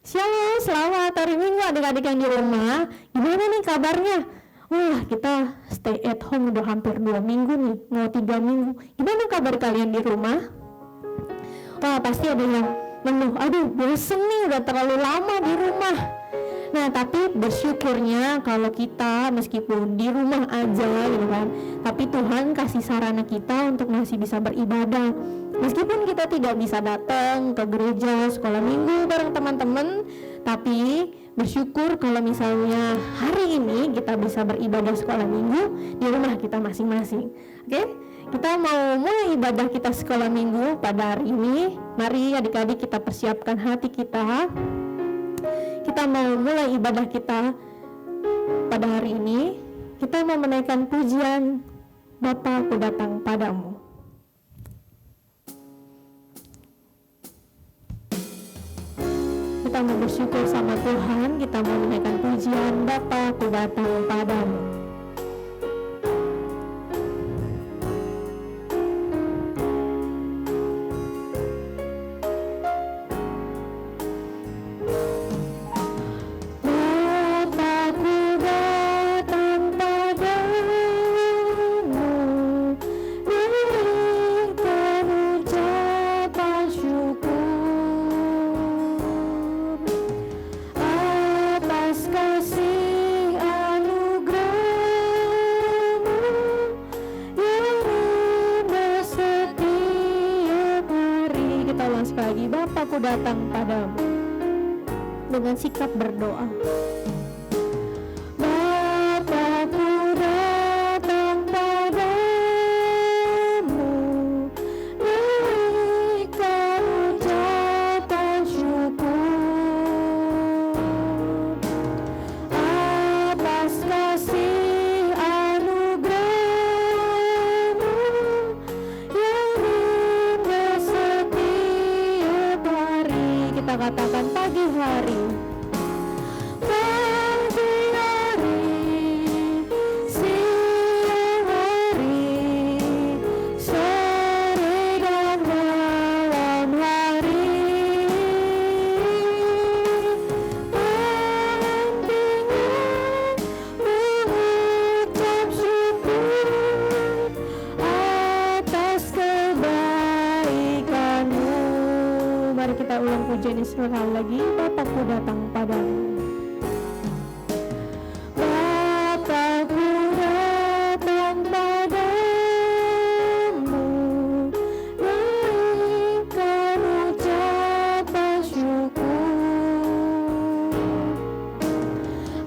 Shalom, selamat hari Minggu adik-adik yang di rumah. Gimana nih kabarnya? Wah, kita stay at home udah hampir 2 minggu nih, mau 3 minggu. Gimana kabar kalian di rumah? Wah, pasti ada yang mengeluh, aduh bosen nih udah terlalu lama di rumah. Nah, tapi bersyukurnya kalau kita meskipun di rumah aja gitu kan, tapi Tuhan kasih sarana kita untuk masih bisa beribadah. Meskipun kita tidak bisa datang ke gereja, sekolah minggu bareng teman-teman, tapi bersyukur kalau misalnya hari ini kita bisa beribadah sekolah minggu di rumah kita masing-masing. Oke? Kita mau mulai ibadah kita sekolah minggu pada hari ini. Mari adik-adik kita persiapkan hati kita. Kita mau mulai ibadah kita pada hari ini. Kita mau menaikkan pujian Bapa, Aku datang padamu. Kita mau bersyukur sama Tuhan. Kita mau menaikkan pujian Bapa, Aku datang padamu. Aku datang padamu dengan sikap berdoa. Bapa, aku datang padamu berikan ucapan syukur atas kasih anugerah-Mu yang indah setiap hari. Kita katakan pagi hari, siang hari, sore dan malam hari, dengan mengucap syukur atas kebaikan-Mu. Mari kita ulang pujian ini sekali lagi. Bapakku datang padamu. Bapakku datang padamu berikan ucapan syukur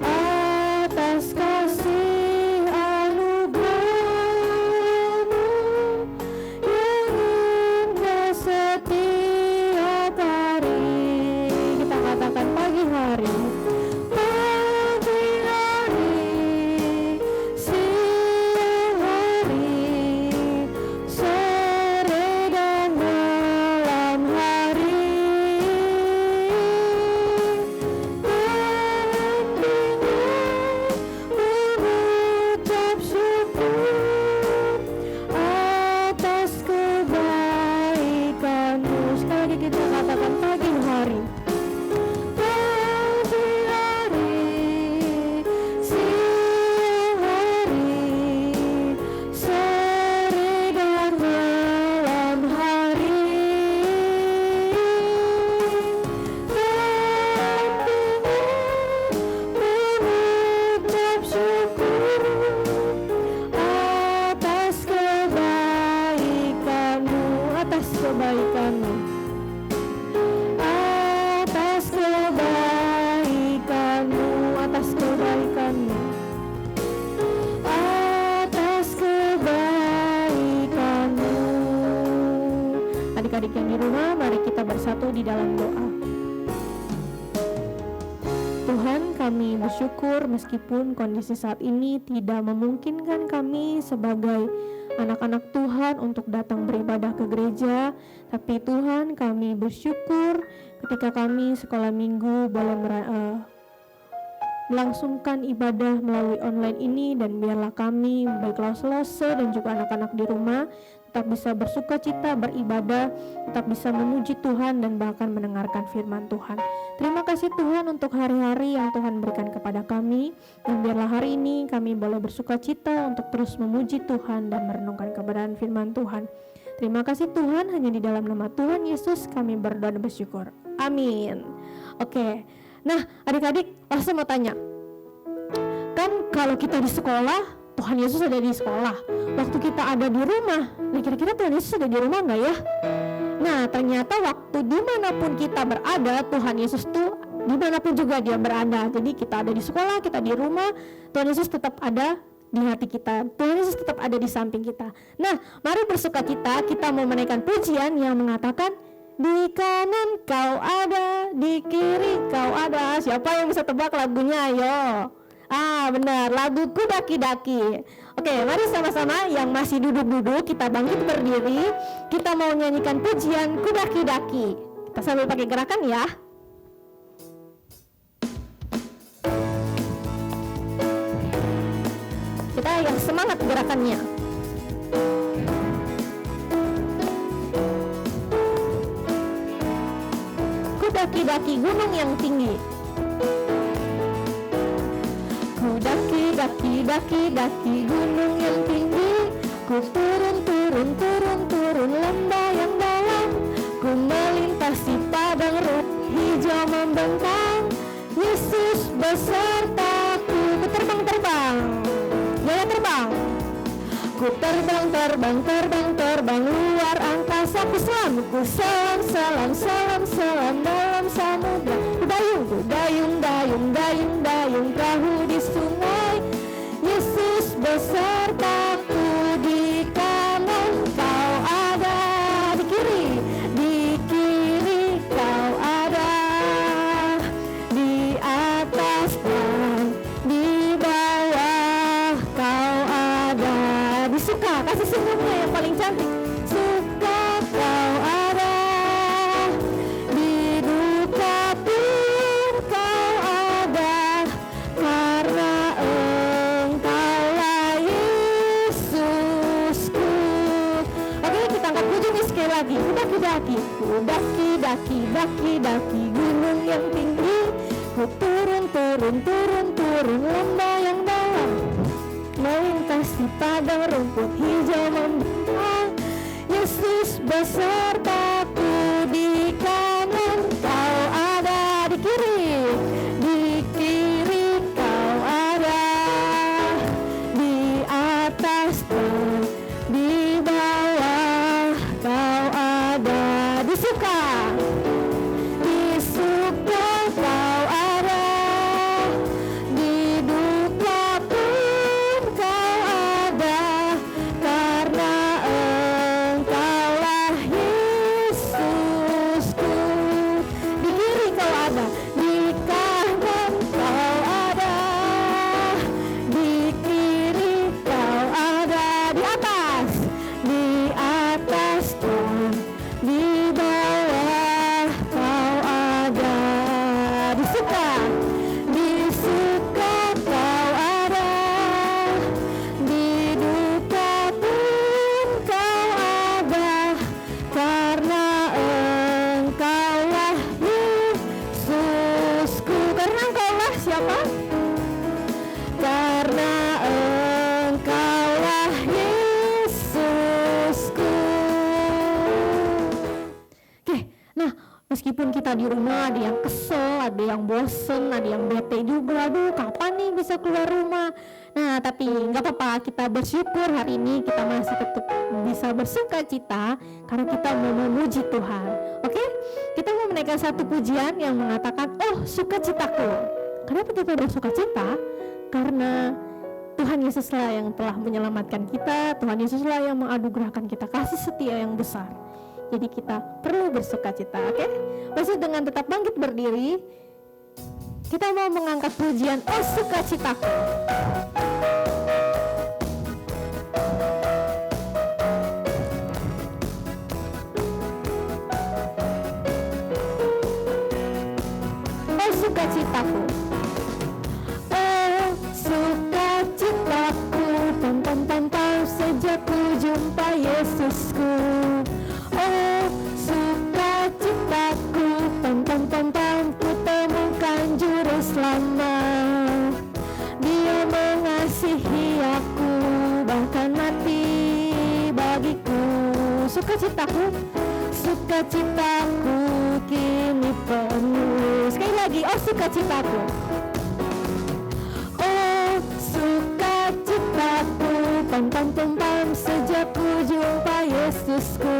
atas kasih anugerah-Mu yang indah setiap hari. Kita katakan pagi hari, siang hari, sore dan malam hari, dan dengan mengucap syukur atas kebaikan-Mu. Sekali lagi kita katakan pagi hari, siang hari, sore dan malam hari, dan dengan mengucap syukur atas kebaikan-Mu, atas kebaikan-Mu, atas kebaikan-Mu, atas kebaikan-Mu, atas kebaikan-Mu. Adik-adik yang di rumah, mari kita bersatu di dalam doa. Tuhan, kami bersyukur meskipun kondisi saat ini tidak memungkinkan kami sebagai anak-anak Tuhan untuk datang beribadah ke gereja, tapi Tuhan, kami bersyukur ketika kami sekolah minggu boleh melangsungkan ibadah melalui online ini, dan biarlah kami baik lose dan juga anak-anak di rumah tetap bisa bersuka cita, beribadah, tetap bisa memuji Tuhan dan bahkan mendengarkan firman Tuhan. Terima kasih Tuhan untuk hari-hari yang Tuhan berikan kepada kami, dan biarlah hari ini kami boleh bersuka cita untuk terus memuji Tuhan dan merenungkan kebenaran firman Tuhan. Terima kasih Tuhan, hanya di dalam nama Tuhan Yesus kami berdoa dan bersyukur. Amin. Oke, nah adik-adik, saya mau tanya, kan kalau kita di sekolah, Tuhan Yesus ada di sekolah. Waktu kita ada di rumah, nah kira-kira Tuhan Yesus ada di rumah nggak ya? Nah ternyata waktu dimanapun kita berada, Tuhan Yesus tuh dimanapun juga dia berada. Jadi kita ada di sekolah, kita di rumah, Tuhan Yesus tetap ada di hati kita. Tuhan Yesus tetap ada di samping kita. Nah mari bersuka cita, kita mau menaikkan pujian yang mengatakan, di kanan kau ada, di kiri kau ada. Siapa yang bisa tebak lagunya? Ayo. Benar, lagu Kudaki-Daki. Oke, mari sama-sama yang masih duduk-duduk kita bangkit berdiri. Kita mau nyanyikan pujian Kudaki-Daki. Kita sambil pakai gerakan ya. Kita yang semangat gerakannya. Kudaki-daki gunung yang tinggi. Daki-daki gunung yang tinggi, ku turun lembah yang dalam, ku melintasi padang rumput hijau membentang. Yesus besertaku, ku terbang, gaya terbang. Ku terbang luar angkasa, ku selam dalam samudra. Ku dayung perahu di sungai. Yesus besertaku, di kanan kau ada, di kiri kau ada, di atas dan di bawah kau ada. Disuka, kasih senyumnya yang paling cantik. Suka kau ada, di duka pun kau ada, karena Engkaulah Yesusku. Oke, kita angkat puji ini sekali lagi. Daki-daki gunung yang tinggi, ku turun lembah yang dalam, melintasi padang rumput hijau membentang. Yesus besertaku, di kanan kau ada, di kiri kau ada, di atas dan di bawah kau ada. Disuka kau ada, di duka pun kau ada, karena Engkaulah Yesusku. Di kiri kau ada, di kanan kau ada, di kiri kau ada, di atas dan di bawah kau ada. Disuka kau ada, di duka pun kau ada, karena Engkaulah Yesusku. Karena Engkaulah siapa? Karena Engkaulah Yesusku. Oke, nah meskipun kita di rumah ada yang kesel, ada yang bosen, ada yang bete juga, aduh kapan nih bisa keluar rumah. Nah tapi nggak apa-apa, kita bersyukur hari ini kita masih tetap bisa bersuka cita karena kita mau memuji Tuhan. Oke, kita mau menaikkan satu pujian yang mengatakan, oh sukacitaku. Kenapa kita bersuka cita? Karena Tuhan Yesuslah yang telah menyelamatkan kita, Tuhan Yesuslah yang menganugerahkan kita kasih setia yang besar. Jadi kita perlu bersuka cita, oke? Masih dengan tetap bangkit berdiri, kita mau mengangkat pujian oh sukacitaku. Oh sukacitaku, oh sukacitaku, sejak ku jumpa Yesus. selamat. Dia mengasihi aku, bahkan mati bagiku. Sukacitaku kini penuh. Sekali lagi, oh sukacitaku. Oh sukacitaku, pam pam pam pam, sejak ku jumpa Yesusku.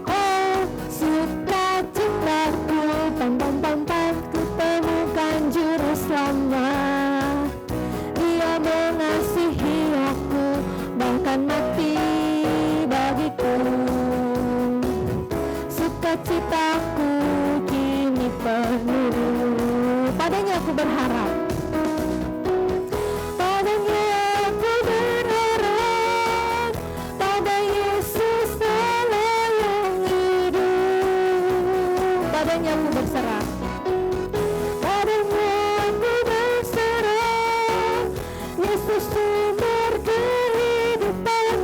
Oh sukacitaku, pam pam pam pam, ku temukan juru selamat. Dia mengasihi aku, bahkan mati bagiku. Sukacitaku kini penuh. Padanya aku berharap. Padanya aku berharap. Pada Yesus Allah yang hidup. Padanya aku berserah. Padanya aku berserah. Yesus sumber kehidupan.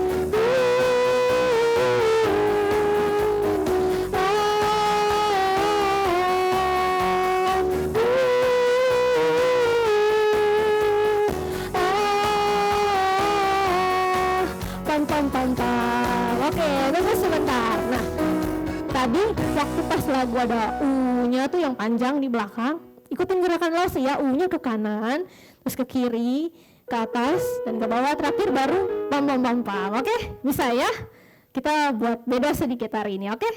Oke, tunggu sebentar. Nah, tadi waktu pas lagu ada U-nya tuh yang panjang di belakang, ikutin gerakan Lose ya, U-nya ke kanan, terus ke kiri, ke atas, dan ke bawah, terakhir baru pam pam pam pam. Oke, bisa ya? Kita buat beda sedikit hari ini, oke?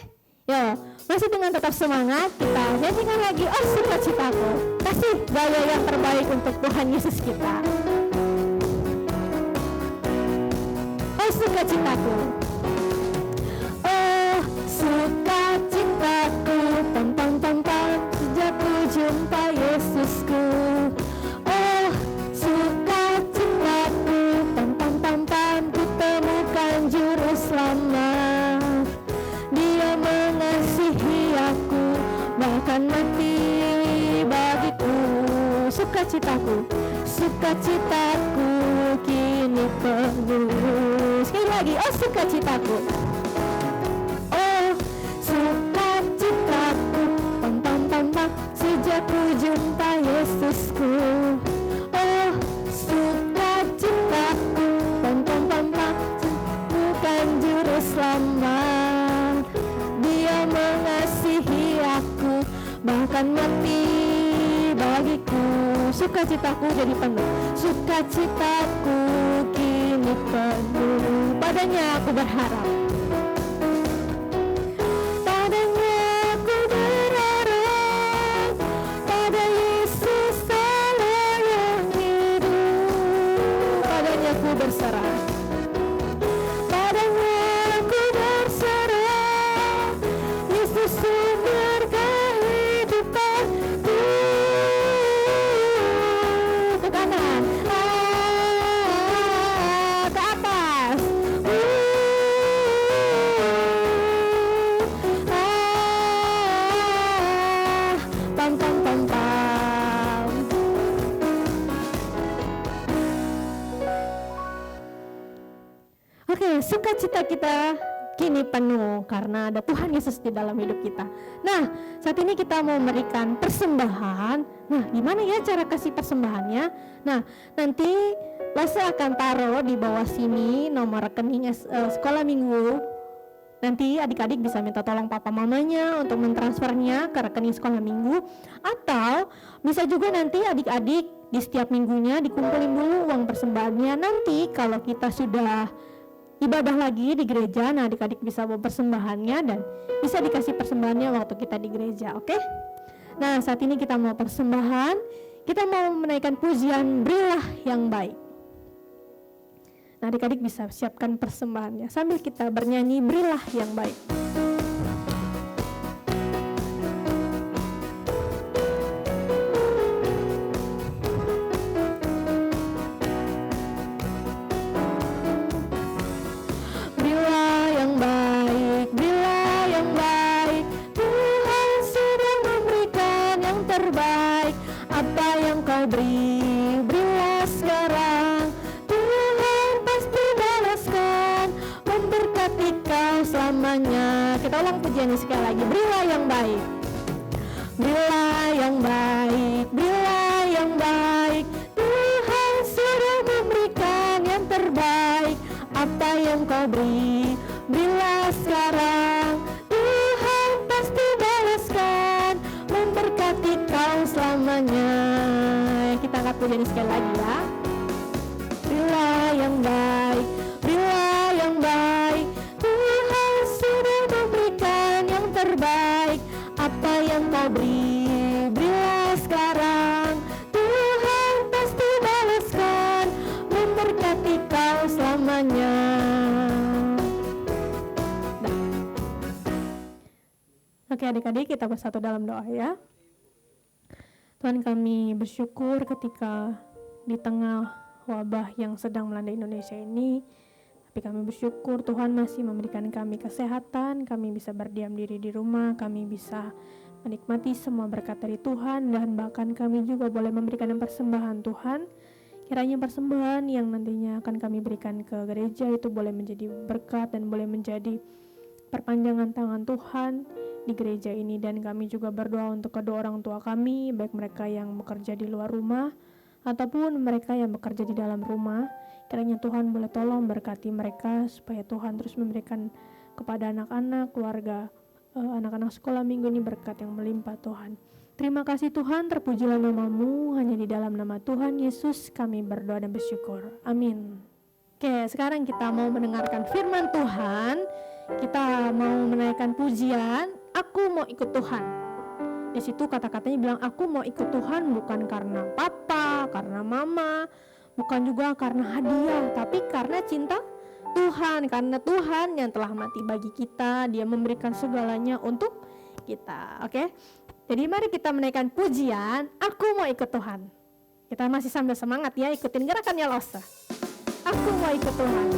Yo, masih dengan tetap semangat, kita nyanyikan lagi Oh Sukacitaku. Kasih gaya yang terbaik untuk Tuhan Yesus kita. Oh sukacitaku, oh sukacitaku, pam pam pam pam, sejak ku jumpa Yesusku. Oh sukacitaku, pam pam pam pam, ku temukan juru selamat. Dia mengasihi aku, bahkan mati bagiku. Sukacitaku kini penuh. Sekali lagi, oh sukacitaku. Oh sukacitaku, pam pam pam pam, sejak ku jumpa Yesusku. Oh sukacitaku, pam pam pam pam, bukan juru selamat. Dia mengasihi aku, bahkan mati bagiku. Sukacitaku jadi penuh. Sukacitaku kini penuh. Padanya aku berharap. Padanya aku berharap. Pada Yesus Allah yang hidup. Padanya aku berserah. Padanya aku berserah. Yesus sumber kehidupan. Ke kanan, ke atas, pam pam pam pam. Oke, sukacita kita kini penuh karena ada Tuhan Yesus di dalam hidup kita. Nah, saat ini kita mau memberikan persembahan. Nah, gimana ya cara kasih persembahannya? Nah, nanti Lase akan taruh di bawah sini nomor rekening sekolah minggu. Nanti adik-adik bisa minta tolong papa mamanya untuk mentransfernya ke rekening sekolah minggu. Atau bisa juga nanti adik-adik di setiap minggunya dikumpulin dulu uang persembahannya. Nanti kalau kita sudah ibadah lagi di gereja, nah adik-adik bisa bawa persembahannya dan bisa dikasih persembahannya waktu kita di gereja, oke? Nah, saat ini kita mau persembahan, kita mau menaikkan pujian Berilah yang Baik. Nah, adik-adik bisa siapkan persembahannya sambil kita bernyanyi Berilah yang Baik. Berilah sekarang, Tuhan pasti balaskan, memberkati kau selamanya. Kita ulang pujian sekali lagi. Berilah yang baik, berilah yang baik, berilah angkat pujian ini sekali lagi ya. Berilah yang baik, berilah yang baik, Tuhan sudah memberikan yang terbaik. Apa yang kau beri, berilah sekarang, Tuhan pasti balaskan, memberkati kau selamanya. Oke adik-adik, kita bersatu dalam doa ya. Tuhan, kami bersyukur ketika di tengah wabah yang sedang melanda Indonesia ini, tapi kami bersyukur Tuhan masih memberikan kami kesehatan, kami bisa berdiam diri di rumah, kami bisa menikmati semua berkat dari Tuhan, dan bahkan kami juga boleh memberikan persembahan Tuhan. Kiranya persembahan yang nantinya akan kami berikan ke gereja itu boleh menjadi berkat dan boleh menjadi perpanjangan tangan Tuhan di gereja ini. Dan kami juga berdoa untuk kedua orang tua kami, baik mereka yang bekerja di luar rumah ataupun mereka yang bekerja di dalam rumah. Kiranya Tuhan boleh tolong berkati mereka supaya Tuhan terus memberikan kepada anak-anak, keluarga, anak-anak sekolah minggu ini berkat yang melimpah Tuhan. Terima kasih Tuhan, terpujilah nama-Mu, hanya di dalam nama Tuhan Yesus kami berdoa dan bersyukur. Amin. Oke, sekarang kita mau mendengarkan firman Tuhan. Kita mau menaikkan pujian, aku mau ikut Tuhan. Di situ kata-katanya bilang, aku mau ikut Tuhan bukan karena papa, karena mama, bukan juga karena hadiah, tapi karena cinta Tuhan. Karena Tuhan yang telah mati bagi kita, Dia memberikan segalanya untuk kita. Oke? Jadi mari kita menaikkan pujian, aku mau ikut Tuhan. Kita masih sambil semangat ya, ikutin gerakannya Losa. Aku mau ikut Tuhan.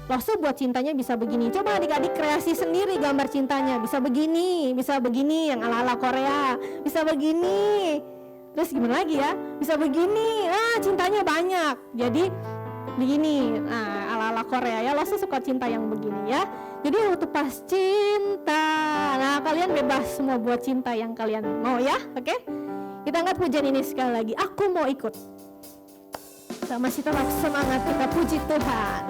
Losu buat cintanya bisa begini. Coba adik-adik kreasi sendiri gambar cintanya. Bisa begini yang ala-ala Korea. Bisa begini. Terus gimana lagi ya? Bisa begini. Cintanya banyak. Jadi begini. Ala-ala Korea ya. Losu suka cinta yang begini ya. Jadi waktu pas cinta. Nah, kalian bebas semua buat cinta yang kalian mau ya. Oke? Kita angkat pujian ini sekali lagi. Aku mau ikut. Kita masih tetap semangat, kita puji Tuhan.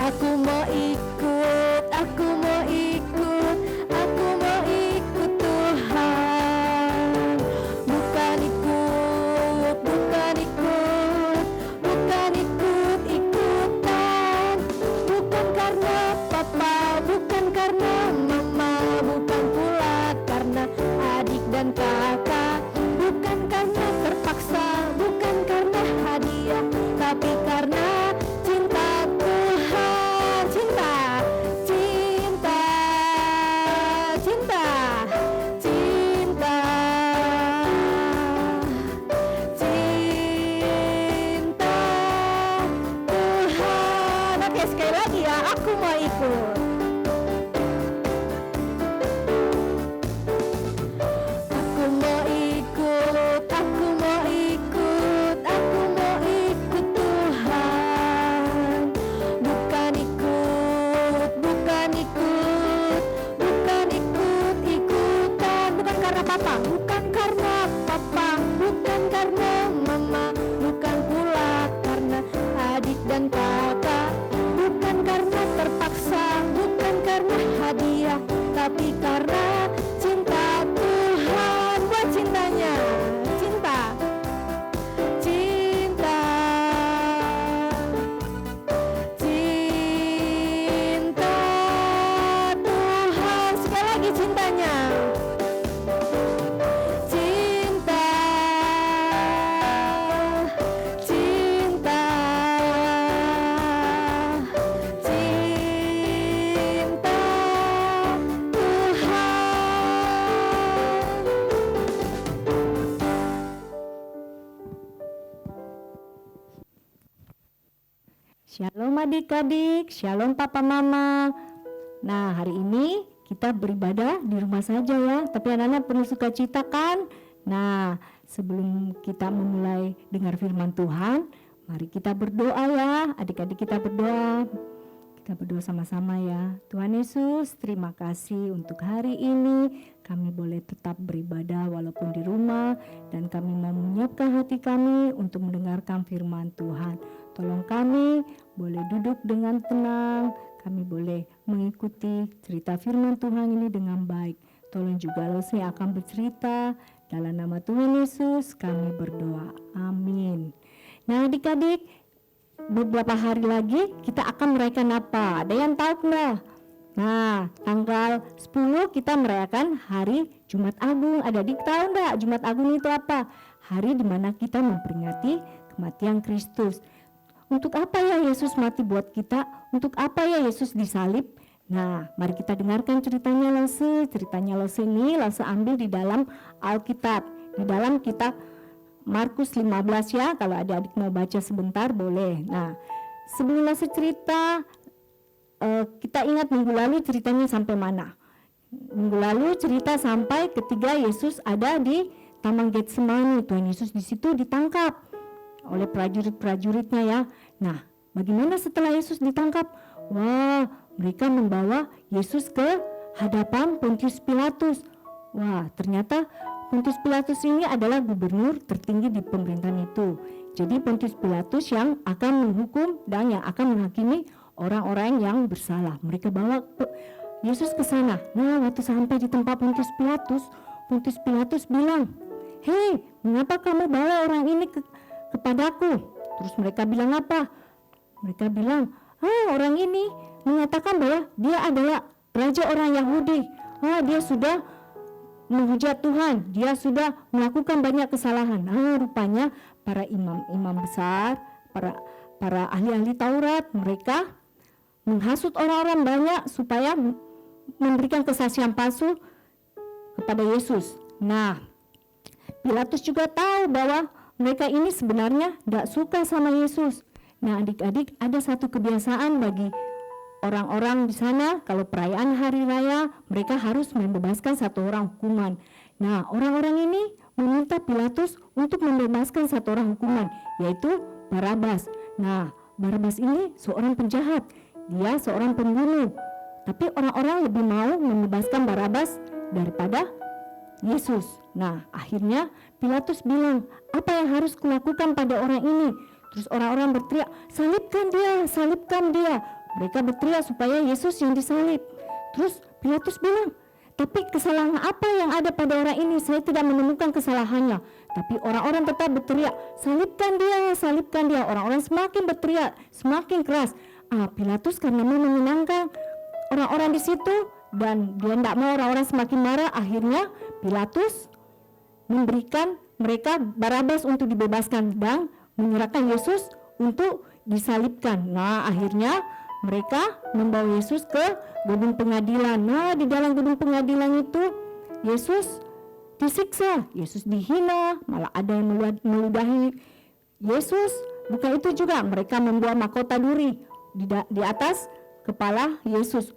Aku hadiah, tapi karena cinta Tuhan. Buat cintanya, cinta, cinta, cinta Tuhan. Sekali lagi cintanya, cinta, cinta, cinta Tuhan. Shalom adik-adik, shalom papa mama. Nah, hari ini kita beribadah di rumah saja ya, tapi anak-anak penuh sukacita kan? Nah, sebelum kita memulai dengar firman Tuhan, mari kita berdoa ya, adik-adik kita berdoa. Kita berdoa sama-sama ya. Tuhan Yesus, terima kasih untuk hari ini. Kami boleh tetap beribadah walaupun di rumah, dan kami mau menyiapkan hati kami untuk mendengarkan firman Tuhan. Tolong kami boleh duduk dengan tenang, kami boleh mengikuti cerita firman Tuhan ini dengan baik. Tolong juga Lose akan bercerita. Dalam nama Tuhan Yesus kami berdoa. Amin. Nah adik-adik, beberapa hari lagi kita akan merayakan apa? Ada yang tahu nggak? Nah, tanggal 10 kita merayakan hari Jumat Agung. Ada adik tahu nggak Jumat Agung itu apa? Hari di mana kita memperingati kematian Kristus. Untuk apa ya Yesus mati buat kita? Untuk apa ya Yesus disalib? Nah, mari kita dengarkan ceritanya Lose. Ceritanya Lose ini Lose ambil di dalam Alkitab, di dalam kitab Markus 15 ya. Kalau adik-adik mau baca sebentar boleh. Nah, sebelum Lose cerita, kita ingat minggu lalu ceritanya sampai mana? Minggu lalu cerita sampai ketika Yesus ada di Taman Getsemani. Tuhan Yesus di situ ditangkap oleh prajurit-prajuritnya ya. Nah, bagaimana setelah Yesus ditangkap? Wah, mereka membawa Yesus ke hadapan Pontius Pilatus. Wah, ternyata Pontius Pilatus ini adalah gubernur tertinggi di pemerintahan itu. Jadi Pontius Pilatus yang akan menghukum dan yang akan menghakimi orang-orang yang bersalah. Mereka bawa Yesus ke sana. Nah, waktu sampai di tempat Pontius Pilatus bilang, "Hei, mengapa kamu bawa orang ini kepadaku?" Terus mereka bilang apa? Mereka bilang, orang ini mengatakan bahwa dia adalah raja orang Yahudi. Dia sudah menghujat Tuhan, dia sudah melakukan banyak kesalahan. Rupanya para imam-imam besar, para ahli-ahli Taurat, mereka menghasut orang-orang banyak supaya memberikan kesaksian palsu kepada Yesus. Nah, Pilatus juga tahu bahwa mereka ini sebenarnya tidak suka sama Yesus. Nah adik-adik, ada satu kebiasaan bagi orang-orang di sana, kalau perayaan hari raya mereka harus membebaskan satu orang hukuman. Nah orang-orang ini meminta Pilatus untuk membebaskan satu orang hukuman, yaitu Barabas. Nah Barabas ini seorang penjahat, dia seorang pembunuh. Tapi orang-orang lebih mau membebaskan Barabas daripada Yesus. Nah akhirnya Pilatus bilang, apa yang harus kulakukan pada orang ini? Terus orang-orang berteriak, salibkan dia, salibkan dia. Mereka berteriak supaya Yesus yang disalib. Terus Pilatus bilang, tapi kesalahan apa yang ada pada orang ini? Saya tidak menemukan kesalahannya. Tapi orang-orang tetap berteriak, salibkan dia, salibkan dia. Orang-orang semakin berteriak, semakin keras. Pilatus karena mau menyenangkan orang-orang di situ, dan dia tidak mau orang-orang semakin marah. Akhirnya Pilatus memberikan mereka Barabas untuk dibebaskan dan menyerahkan Yesus untuk disalibkan. Nah akhirnya mereka membawa Yesus ke gedung pengadilan. Nah di dalam gedung pengadilan itu Yesus disiksa, Yesus dihina, malah ada yang meludahi Yesus. Bukan itu juga, mereka membawa mahkota duri di atas kepala Yesus.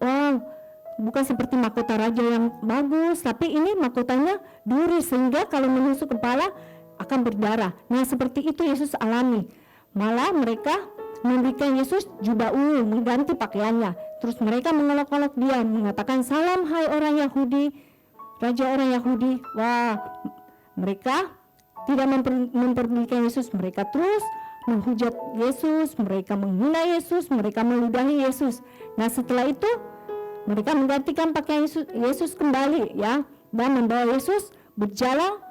Bukan seperti mahkota raja yang bagus, tapi ini mahkotanya duri sehingga kalau menusuk kepala akan berdarah. Nah seperti itu Yesus alami. Malah mereka memberikan Yesus jubah ungu, mengganti pakaiannya. Terus mereka mengolok-olok dia, mengatakan, salam hai orang Yahudi, raja orang Yahudi. Wah, mereka tidak memperdulikan Yesus. Mereka terus menghujat Yesus, mereka menghina Yesus, mereka meludahi Yesus. Nah setelah itu mereka menggantikan pakaian Yesus kembali ya, dan membawa Yesus berjalan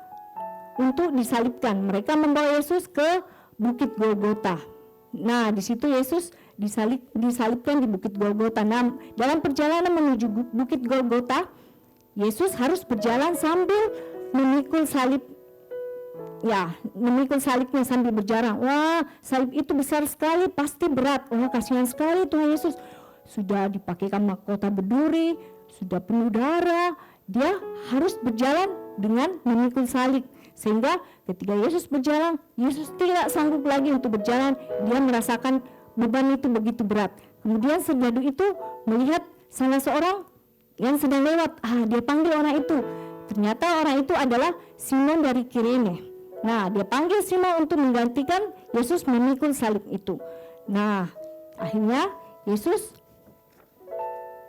untuk disalibkan. Mereka membawa Yesus ke Bukit Golgota. Nah, di situ Yesus disalibkan di Bukit Golgota. Nah, dalam perjalanan menuju Bukit Golgota, Yesus harus berjalan sambil memikul salib. Ya, memikul salibnya sambil berjalan. Wah, salib itu besar sekali, pasti berat. Wah, kasihan sekali Tuhan Yesus. Sudah dipakaikan mahkota berduri, sudah penuh darah. Dia harus berjalan dengan memikul salib. Sehingga ketika Yesus berjalan, Yesus tidak sanggup lagi untuk berjalan. Dia merasakan beban itu begitu berat. Kemudian serdadu itu melihat salah seorang yang sedang lewat. Dia panggil orang itu. Ternyata orang itu adalah Simon dari Kirene. Nah, dia panggil Simon untuk menggantikan Yesus memikul salib itu. Nah, akhirnya Yesus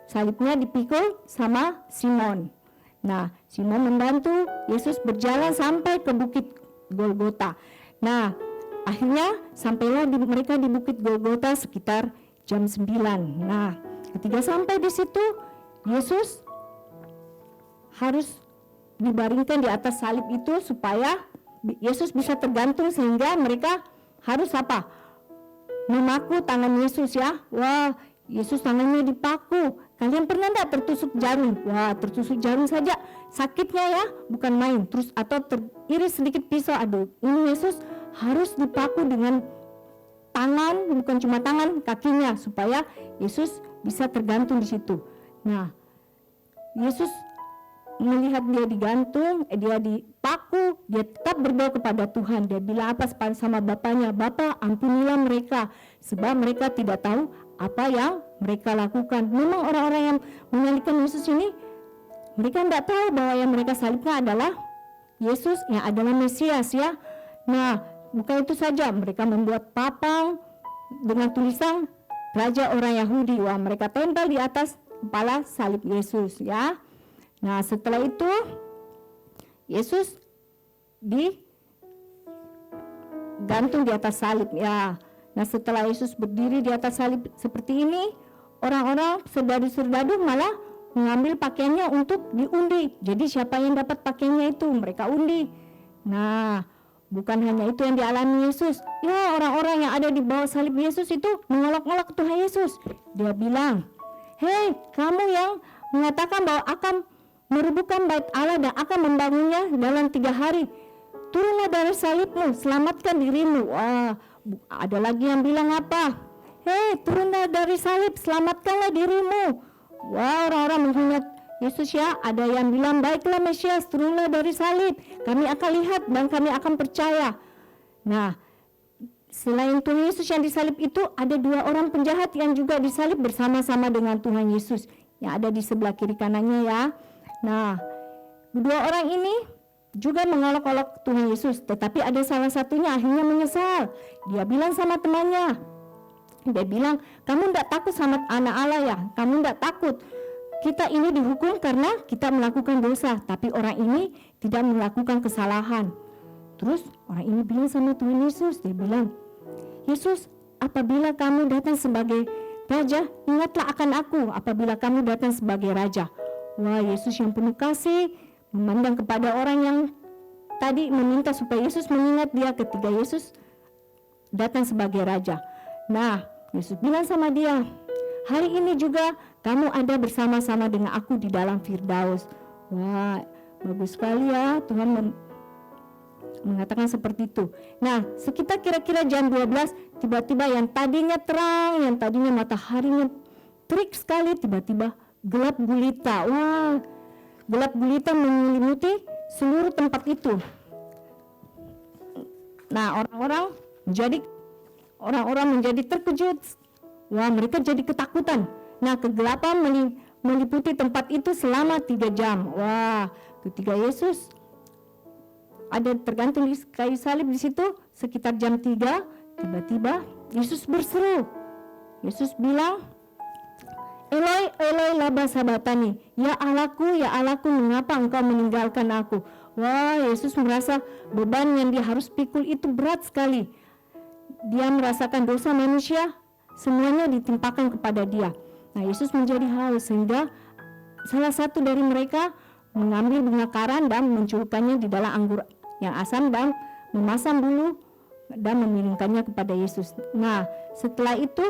salibnya dipikul sama Simon. Nah, Simon membantu Yesus berjalan sampai ke Bukit Golgota. Nah, akhirnya sampailah mereka di Bukit Golgota sekitar jam 9. Nah, ketika sampai di situ, Yesus harus dibaringkan di atas salib itu supaya Yesus bisa tergantung, sehingga mereka harus apa? Memaku tangan Yesus ya. Wah, Yesus tangannya dipaku. Kalian pernah enggak tertusuk jarum? Wah, tertusuk jarum saja sakitnya ya, bukan main. Terus atau teriris sedikit pisau, aduh, ini Yesus harus dipaku dengan tangan, bukan cuma tangan, kakinya, supaya Yesus bisa tergantung di situ. Nah, Yesus melihat dia digantung, dia dipaku, dia tetap berdoa kepada Tuhan. Dia bilang apa sama Bapaknya? Bapa, ampunilah mereka, sebab mereka tidak tahu apa yang mereka lakukan. Memang orang-orang yang menyalibkan Yesus ini, mereka tidak tahu bahwa yang mereka salibkan adalah Yesus, yang adalah Mesias ya. Nah, bukan itu saja, mereka membuat papan dengan tulisan Raja orang Yahudi. Wah, mereka tempel di atas kepala salib Yesus ya. Nah, setelah itu Yesus digantung di atas salib ya. Nah, setelah Yesus berdiri di atas salib seperti ini, orang-orang serdadu-serdadu malah mengambil pakaiannya untuk diundi. Jadi siapa yang dapat pakaiannya itu mereka undi. Nah, bukan hanya itu yang dialami Yesus. Ya, orang-orang yang ada di bawah salib Yesus itu mengolok-olok Tuhan Yesus. Dia bilang, "Hei, kamu yang mengatakan bahwa akan merubuhkan bait Allah dan akan membangunnya dalam 3 hari. Turunlah dari salibmu, selamatkan dirimu." Wah, ada lagi yang bilang apa? "Hei, turunlah dari salib, selamatkanlah dirimu." Wah, orang-orang menghina Yesus ya. Ada yang bilang, "Baiklah Mesias, turunlah dari salib, kami akan lihat dan kami akan percaya." Nah, selain Tuhan Yesus yang disalib itu, ada 2 orang penjahat yang juga disalib bersama-sama dengan Tuhan Yesus yang ada di sebelah kiri kanannya ya. Nah, 2 orang ini juga mengolok-olok Tuhan Yesus, tetapi ada salah satunya akhirnya menyesal. Dia bilang sama temannya, dia bilang, "Kamu tidak takut sama anak Allah ya? Kamu tidak takut? Kita ini dihukum karena kita melakukan dosa, tapi orang ini tidak melakukan kesalahan." Terus orang ini bilang sama Tuhan Yesus, dia bilang, "Yesus, apabila kamu datang sebagai Raja, ingatlah akan aku apabila kamu datang sebagai Raja." Wah, Yesus yang penuh kasih memandang kepada orang yang tadi meminta supaya Yesus mengingat dia ketika Yesus datang sebagai Raja. Nah, Yesus bilang sama dia, "Hari ini juga kamu ada bersama-sama dengan aku di dalam Firdaus." Wah, bagus sekali ya Tuhan mengatakan seperti itu. Nah, sekitar kira-kira jam 12, tiba-tiba yang tadinya terang, yang tadinya mataharinya terik sekali, tiba-tiba gelap gulita. Wah, gelap gulita menyelimuti seluruh tempat itu. Nah, orang-orang menjadi terkejut. Wah, mereka jadi ketakutan. Nah, kegelapan meliputi tempat itu selama 3 jam. Wah, ketika Yesus ada tergantung di kayu salib di situ sekitar jam 3, tiba-tiba Yesus berseru. Yesus bilang, "Eloi, Eloi, lama sabatani." Ya Allahku, mengapa engkau meninggalkan aku? Wah, Yesus merasa beban yang dia harus pikul itu berat sekali. Dia merasakan dosa manusia, semuanya ditimpakan kepada dia. Nah, Yesus menjadi haus sehingga salah satu dari mereka mengambil bunga karan dan mencelupkannya di dalam anggur yang asam dan memasang bulu dan meminumkannya kepada Yesus. Nah, setelah itu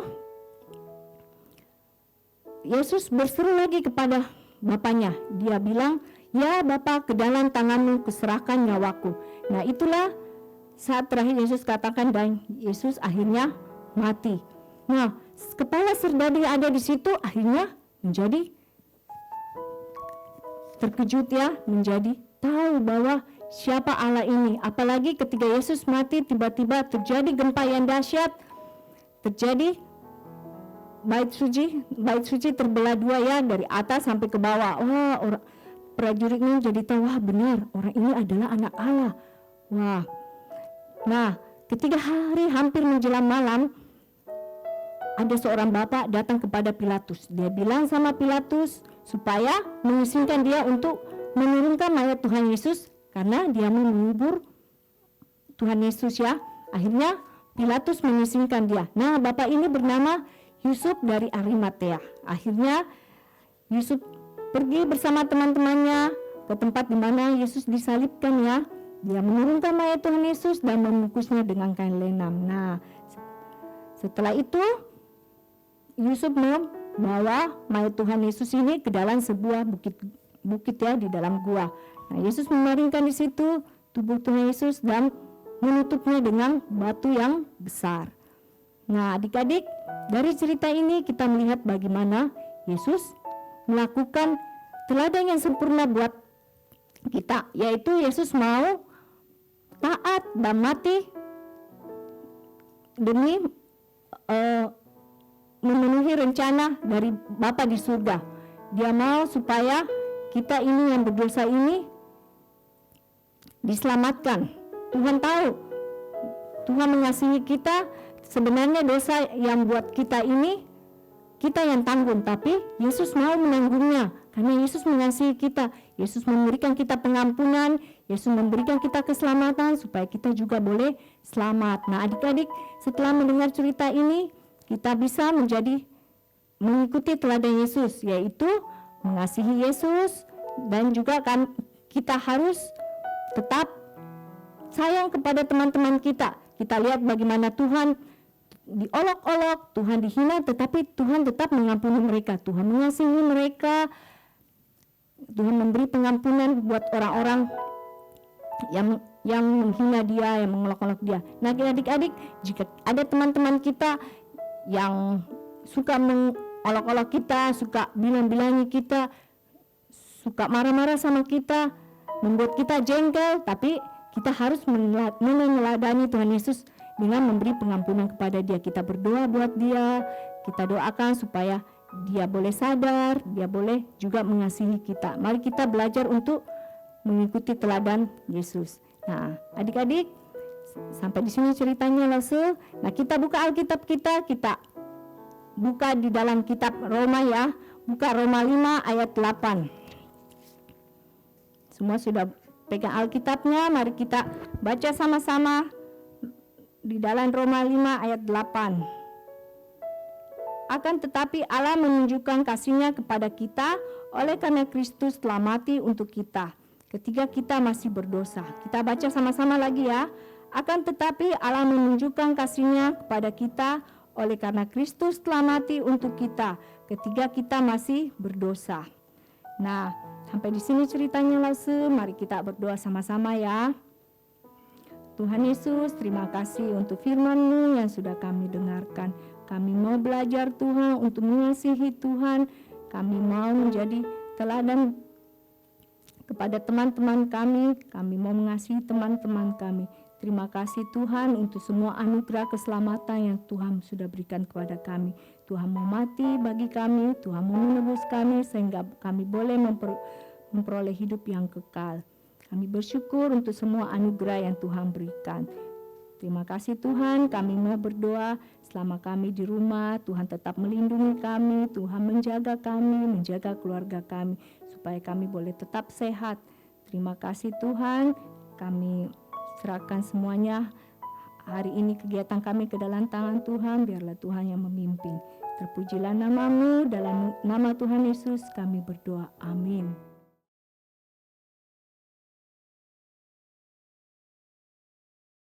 Yesus berseru lagi kepada Bapaknya. Dia bilang, "Ya Bapa, ke dalam tanganmu kuserahkan nyawaku." Nah, itulah saat terakhir Yesus katakan, dan Yesus akhirnya mati. Nah, kepala serdadu yang ada di situ akhirnya menjadi terkejut ya, menjadi tahu bahwa siapa Allah ini. Apalagi ketika Yesus mati, tiba-tiba terjadi gempa yang dahsyat, terjadi bait suci terbelah dua ya, dari atas sampai ke bawah. Wah, prajuritnya jadi tahu, wah benar, orang ini adalah anak Allah. Wah. Nah, ketika hari hampir menjelang malam, ada seorang bapak datang kepada Pilatus. Dia bilang sama Pilatus supaya mengizinkan dia untuk menurunkan mayat Tuhan Yesus karena dia mau mengubur Tuhan Yesus ya. Akhirnya Pilatus mengizinkan dia. Nah, bapak ini bernama Yusuf dari Arimatea. Akhirnya Yusuf pergi bersama teman-temannya ke tempat di mana Yesus disalibkan ya. Dia menurunkan mayat Tuhan Yesus dan membungkusnya dengan kain lenam. Nah, setelah itu Yusuf membawa mayat Tuhan Yesus ini ke dalam sebuah bukit ya, di dalam gua. Nah, Yesus memaringkan di situ tubuh Tuhan Yesus dan menutupnya dengan batu yang besar. Nah, adik-adik, dari cerita ini kita melihat bagaimana Yesus melakukan teladan yang sempurna buat kita, yaitu Yesus mau taat dan mati demi memenuhi rencana dari Bapa di surga. Dia mau supaya kita ini yang berdosa ini diselamatkan. Tuhan tahu, Tuhan mengasihi kita. Sebenarnya dosa yang buat kita ini kita yang tanggung, tapi Yesus mau menanggungnya karena Yesus mengasihi kita. Yesus memberikan kita pengampunan, Yesus memberikan kita keselamatan supaya kita juga boleh selamat. Nah, adik-adik, setelah mendengar cerita ini, kita bisa mengikuti teladan Yesus, yaitu mengasihi Yesus, dan juga kan kita harus tetap sayang kepada teman-teman kita. Kita lihat bagaimana Tuhan diolok-olok, Tuhan dihina, tetapi Tuhan tetap mengampuni mereka. Tuhan mengasihi mereka. Tuhan memberi pengampunan buat orang-orang yang menghina dia, yang mengolok-olok dia. Nah, adik-adik, jika ada teman-teman kita yang suka mengolok-olok kita, suka bilang-bilangi kita, suka marah-marah sama kita, membuat kita jengkel, tapi kita harus meneladani Tuhan Yesus dengan memberi pengampunan kepada dia. Kita berdoa buat dia, kita doakan supaya dia boleh sadar, dia boleh juga mengasihi kita. Mari kita belajar untuk mengikuti teladan Yesus. Nah, adik-adik, sampai di sini ceritanya langsung. Nah, kita buka Alkitab kita buka di dalam kitab Roma ya. Buka Roma 5 ayat 8. Semua sudah pegang Alkitabnya, mari kita baca sama-sama di dalam Roma 5 ayat 8. Akan tetapi Allah menunjukkan kasih-Nya kepada kita oleh karena Kristus telah mati untuk kita ketika kita masih berdosa. Kita baca sama-sama lagi ya. Akan tetapi Allah menunjukkan kasih-Nya kepada kita oleh karena Kristus telah mati untuk kita ketika kita masih berdosa. Nah, sampai di sini ceritanya langsung. Mari kita berdoa sama-sama ya. Tuhan Yesus, terima kasih untuk firman-Mu yang sudah kami dengarkan. Kami mau belajar Tuhan untuk mengasihi Tuhan. Kami mau menjadi teladan kepada teman-teman kami. Kami mau mengasihi teman-teman kami. Terima kasih Tuhan untuk semua anugerah keselamatan yang Tuhan sudah berikan kepada kami. Tuhan mau mati bagi kami, Tuhan mau menebus kami sehingga kami boleh memperoleh hidup yang kekal. Kami bersyukur untuk semua anugerah yang Tuhan berikan. Terima kasih Tuhan, kami mau berdoa selama kami di rumah, Tuhan tetap melindungi kami, Tuhan menjaga kami, menjaga keluarga kami, supaya kami boleh tetap sehat. Terima kasih Tuhan, kami serahkan semuanya hari ini kegiatan kami ke dalam tangan Tuhan, biarlah Tuhan yang memimpin. Terpujilah nama-Mu, dalam nama Tuhan Yesus kami berdoa. Amin.